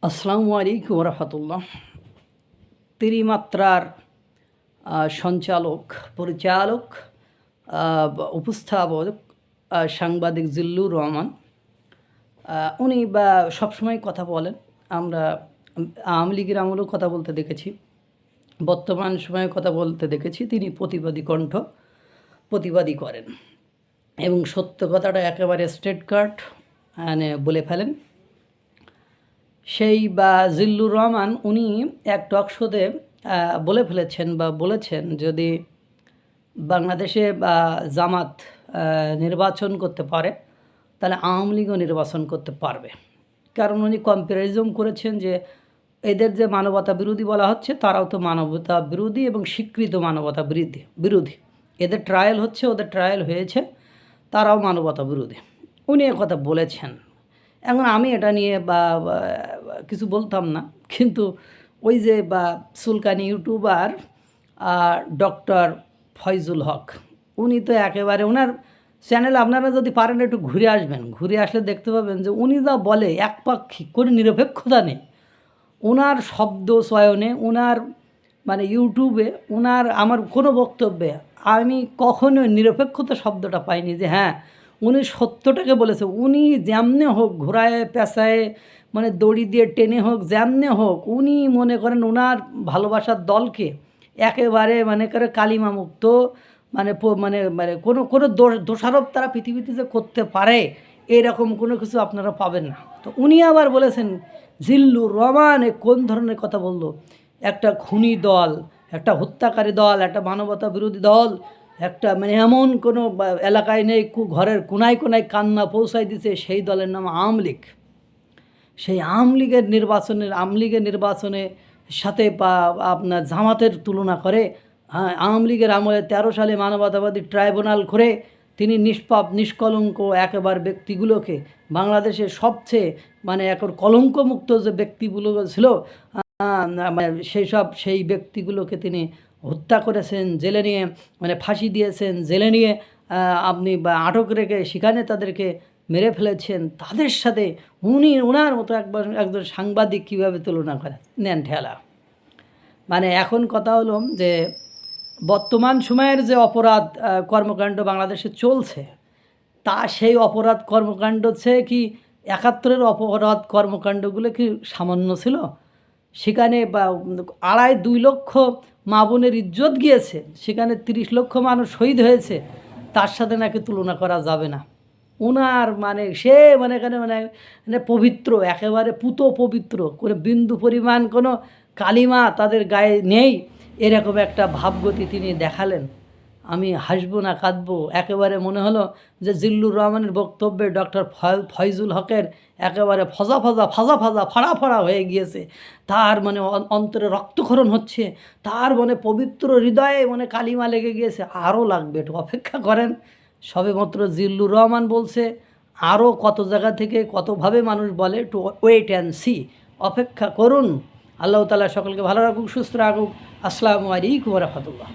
আসসালামু আলাইকুম রহমতুল্লাহ। ত্রিমাত্রার সঞ্চালক, পরিচালক, উপস্থাপক, সাংবাদিক জিল্লুর রহমান, উনি সবসময় কথা বলেন। আমরা আওয়ামী লীগের আমলেও কথা বলতে দেখেছি, বর্তমান সময়ে কথা বলতে দেখেছি। তিনি প্রতিবাদী কণ্ঠ, প্রতিবাদী করেন এবং সত্য কথাটা একেবারে স্ট্রেট কাট বলে ফেলেন। সেই জিল্লুর রহমান উনি এক টক শোতে বলে ফেলেছেন বা বলেছেন, যদি বাংলাদেশে জামাত নির্বাচন করতে পারে তাহলে আওয়ামী লীগও নির্বাচন করতে পারবে। কারণ উনি কম্প্যারিজম করেছেন যে এদের যে মানবতা বিরোধী বলা হচ্ছে, তারাও তো মানবতা বিরোধী এবং স্বীকৃত মানবতা বিরোধী। এদের ট্রায়াল হচ্ছে, ওদের ট্রায়াল হয়েছে, তারাও মানবতা বিরোধী। উনি কথা বলেছেন। এখন আমি এটা নিয়ে কিছু বলতাম না, কিন্তু ওই যে সুলকানি ইউটিউবার ডক্টর ফয়জুল হক, উনি তো একেবারে ওনার চ্যানেল, আপনারা যদি পারেন একটু ঘুরে আসবেন, ঘুরে আসলে দেখতে পাবেন যে উনি যা বলে একপাক্ষিক, কোনো নিরপেক্ষতা নেই ওনার শব্দ চয়নে, ওনার ইউটিউবে, ওনার আমার কোনো বক্তব্যে আমি কখনো নিরপেক্ষতা শব্দটা পাইনি। যে হ্যাঁ, উনি সত্যটাকে বলেছে, উনি যেমনে হোক ঘোরায় পেঁচায় দড়ি দিয়ে টেনে হোক, যেমনে হোক, উনি মনে করেন ওনার ভালোবাসার দলকে একেবারে করে কালিমামুক্ত, কোনো কোনো দোষারোপ তারা পৃথিবীতে যে করতে পারে এরকম কোনো কিছু আপনারা পাবেন না। তো উনি আবার বলেছেন, জিল্লুর রহমান কোন ধরনের কথা বললো, একটা খুনি দল, একটা হত্যাকারী দল, একটা মানবতা বিরোধী দল, একটা এমন কোনো এলাকায় নেই, ঘরের কোনায় কোনায় কান্না পৌঁছায় দিছে, সেই দলের নাম আওয়ামী লীগ। সেই আওয়ামী লীগের নির্বাচনে সাথে আপনার জামাতের তুলনা করে। হ্যাঁ, আওয়ামী লীগের আমলে 13 সালে মানবতাবাদী ট্রাইব্যুনাল করে তিনি নিষ্পাপ নিষ্কলঙ্ক একেবারে ব্যক্তিগুলোকে, বাংলাদেশের সবচেয়ে কলঙ্কমুক্ত যে ব্যক্তিগুলো ছিল সেই ব্যক্তিগুলোকে তিনি হত্যা করেছেন, জেলে নিয়ে ফাঁসি দিয়েছেন, জেলে নিয়ে আপনি আটক রেখে সেখানে তাদেরকে মেরে ফেলেছেন। তাদের সাথে ওনার মতো একজন সাংবাদিক কীভাবে তুলনা করে নেন ঠেলা। এখন কথা হলো যে বর্তমান সময়ের যে অপরাধ কর্মকাণ্ড বাংলাদেশে চলছে, তা সেই অপরাধ কর্মকাণ্ড চেয়ে কি 71-এর অপরাধ কর্মকাণ্ডগুলো কি সামান্য ছিল? সেখানে 2.5 লক্ষ মা বোনের ইজ্জত গিয়েছে, সেখানে 30 লক্ষ মানুষ শহীদ হয়েছে, তার সাথে নাকি তুলনা করা যাবে না। ওনার সে এখানে পবিত্র, একেবারে পুত পবিত্র, কোনো বিন্দু পরিমাণ কোনো কালিমা তাদের গায়ে নেই, এরকম একটা ভাবগতি তিনি দেখালেন। আমি হাসবো না কাঁদবো, একেবারে মনে হলো যে জিল্লুর রহমানের বক্তব্যে ডক্টর ফয়জুল হকের একেবারে ফাড়া ফাড়া হয়ে গিয়েছে, তার অন্তরে রক্তক্ষরণ হচ্ছে, তার পবিত্র হৃদয়ে কালিমা লেগে গিয়েছে। আরও লাগবে, একটু অপেক্ষা করেন। সবেমাত্র জিল্লুর রহমান বলছে, আরও কত জায়গা থেকে কতভাবে মানুষ বলে, একটু ওয়েট অ্যান্ড সি, অপেক্ষা করুন। আল্লাহ তাআলা সকলকে ভালো রাখুক, সুস্থ রাখুক। আসসালামু আলাইকুম ওয়া রাহমাতুল্লাহ।